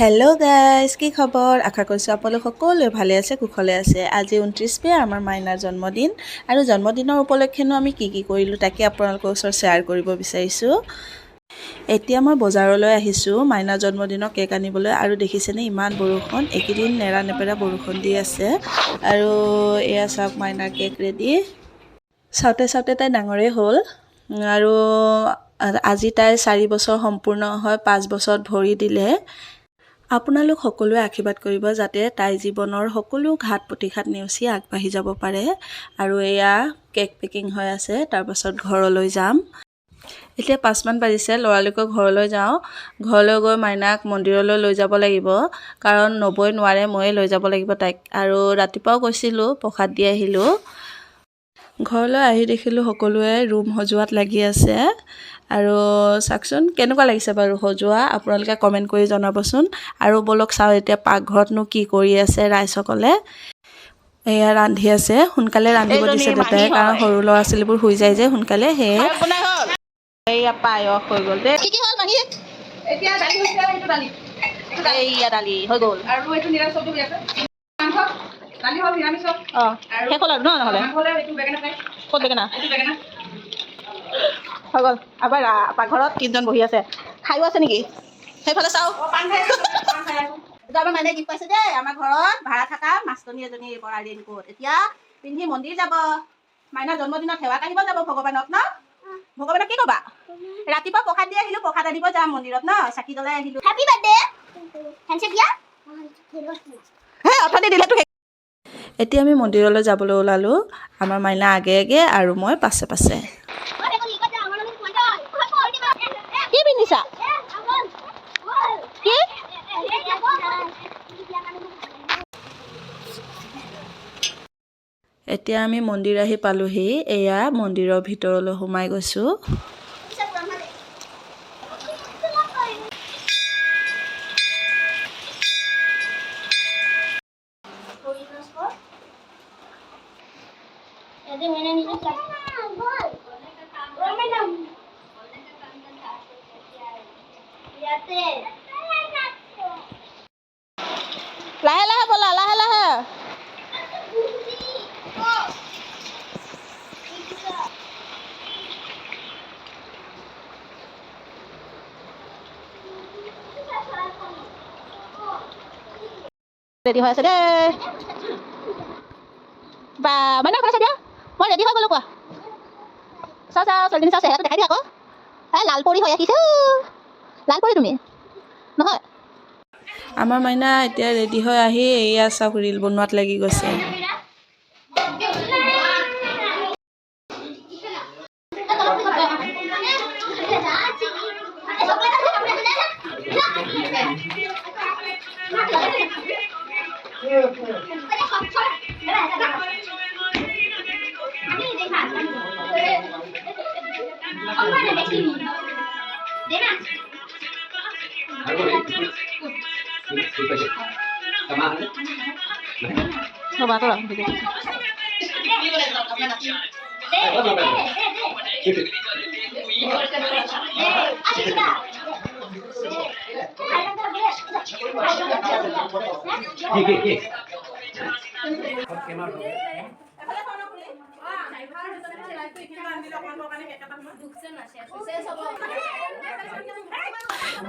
Hello' guys, কি খবৰ? আশা কৰিছোঁ আপোনালোক সকলোৱে ভালে আছে, কুশলে আছে। আজি 29 মে আমাৰ মাইনাৰ জন্মদিন, আৰু জন্মদিনৰ উপলক্ষেনো আমি কি কৰিলোঁ তাকে আপোনালোকৰ ওচৰত শ্বেয়াৰ কৰিব বিচাৰিছোঁ। এতিয়া মই বজাৰলৈ আহিছোঁ মাইনাৰ জন্মদিনৰ কেক আনিবলৈ, আৰু দেখিছেনে ইমান বৰষুণ, এইকেইদিন নেৰানেপেৰা বৰষুণ দি আছে। আৰু এয়া চাওক মাইনাৰ কেক ৰেডি। চাওঁতে চাওঁতে তাই ডাঙৰেই হ'ল, আৰু আজি তাইৰ 4 বছৰ সম্পূৰ্ণ হয়, 5 বছৰত ভৰি দিলে। আপোনালোক সকলোৱে আশীৰ্বাদ কৰিব যাতে তাই জীৱনৰ সকলো ঘাত প্ৰতিঘাত নেওচি আগবাঢ়ি যাব পাৰে। আৰু এয়া কেক পেকিং হৈ আছে, তাৰপাছত ঘৰলৈ যাম। এতিয়া 5 মান বাজিছে, ল'ৰালৰিকৈ ঘৰলৈ যাওঁ। ঘৰলৈ গৈ মাইনাক মন্দিৰলৈ লৈ যাব লাগিব, কাৰণ নবৈ নোৱাৰে, ময়ে লৈ যাব লাগিব তাইক। আৰু ৰাতিপুৱাও গৈছিলোঁ, প্ৰসাদ দি আহিলোঁ। ঘৰলৈ আহি দেখিলোঁ সকলোৱে ৰুম সজোৱাত লাগি আছে। আৰু চাওকচোন কেনেকুৱা লাগিছে বাৰু সজোৱা, আপোনালোকে কমেণ্ট কৰি জনাবচোন। আৰু বলক চাওঁ এতিয়া পাকঘৰতনো কি কৰি আছে ৰাইজসকলে। এয়া ৰান্ধি আছে, সোনকালে ৰান্ধিব দিছে দেউতাই, কাৰণ সৰু ল'ৰা ছোৱালীবোৰ শুই যায় যে সোনকালে, সেয়ে এয়া পায়স হৈ গ'ল দেই। কি হ'ল মাহী? এতিয়া দালি হৈছে, এইটো দালি। এইয়া দালি হৈ গ'ল। আৰু এইটো নিৰামিষ চব্জি আছে। মাংস, দালি হ'ল নিৰামিষ। অঁ শেষ হ'ল আৰু ন? নহ'লে মাংস হ'লে এইটো বেঙেনা ফ্ৰাই। ক'ত বেঙেনা? এইটো বেঙেনা। হৈ গ'ল। আবাৰ পাকঘৰত তিনিজন বহি আছে, খায়ো আছে নেকি? সেইফালে চাওঁ। অ' পান খাই আছো, পান খাই আছো। এইটো আমাৰ মাইনাই গিফ্ট পাইছে দেই, আমাৰ ঘৰত ভাড়া থকা মাষ্টৰনী এজনী পৰা ৰেইনকোট। এতিয়া পিন্ধি মন্দিৰ যাব, মাইনাৰ জন্মদিনত সেৱা কাঢ়িব যাব ভগৱানক ন? ভগৱানক কি ক'বা? ৰাতিপুৱা প্ৰসাদ দি আহিলোঁ, প্ৰসাদ আনিব যাম মন্দিৰত ন, চাকি জ্বলাই আহিলোঁ। হ্যাপি বাৰ্থডে হ্যান্ডশেক দিয়া হে অথনি দিলেতো। এতিয়া আমি মন্দিৰলৈ যাবলৈ ওলালোঁ, আমাৰ মাইনা আগে আগে আৰু মই পাছে পাছে। কি পিন্ধিছা? কি? এতিয়া আমি মন্দিৰ আহি পালোহি, এয়া মন্দিৰৰ ভিতৰলৈ সোমাই গৈছোঁ। লাহে লাহে ব'লা, লাহে লাহে। ৰেডি হৈ আছে দেই বা, মানে কৈছে দিয়া মই ৰেডি হৈ গ'লোঁ। কোৱা চাওঁ চাওঁ, ছোৱালীজনী চাওঁ, চেহেৰাটো দেখাই দিয়া আকৌ। লাল পৰি হৈ আহিছে, লাল পৰি তুমি নহয়। আমাৰ মাইনা এতিয়া ৰেডি হৈ আহি এয়া চাওক ৰীল বনোৱাত লাগি গৈছে। coba tolong video.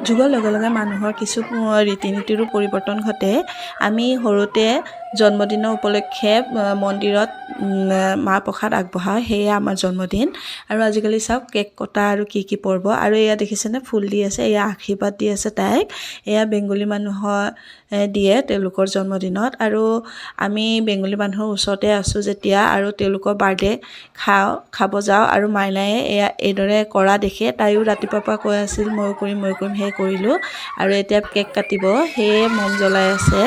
যুগৰ লগে লগে মানুহৰ কিছু ৰীতি নীতিৰো পৰিৱৰ্তন ঘটে। আমি সৰুতে জন্মদিনৰ উপলক্ষে মন্দিৰত মাহ প্ৰসাদ আগবঢ়াওঁ, সেয়ে আমাৰ জন্মদিন। আৰু আজিকালি চাওক কেক কটা আৰু কি পৰ্ব। আৰু এয়া দেখিছেনে ফুল দি আছে, এয়া আশীৰ্বাদ দি আছে তাইক। এয়া বেংগলী মানুহৰ দিয়ে তেওঁলোকৰ জন্মদিনত। আৰু আমি বেংগলী মানুহৰ ওচৰতে আছোঁ যেতিয়া, আৰু তেওঁলোকৰ বাৰ্থডে খাব যাওঁ। আৰু মাইনায়ে এয়া এইদৰে কৰা দেখে তাইও ৰাতিপুৱাৰ পৰা কৈ আছিল ময়ো কৰিম ময়ো কৰিম, সেয়ে কৰিলোঁ। আৰু এতিয়া কেক কাটিব, সেয়ে মম জ্বলাই আছে।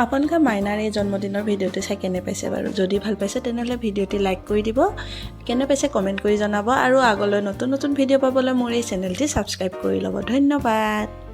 আপোনালোকে মাইনাৰ এই জন্মদিনৰ ভিডিঅ'টো চাই কেনে পাইছে বাৰু? যদি ভাল পাইছে তেনেহ'লে ভিডিঅ'টি লাইক কৰি দিব, কেনে পাইছে কমেণ্ট কৰি জনাব আৰু আগলৈ নতুন নতুন ভিডিঅ' পাবলৈ মোৰ এই চেনেলটি ছাবস্ক্ৰাইব কৰি ল'ব। ধন্যবাদ।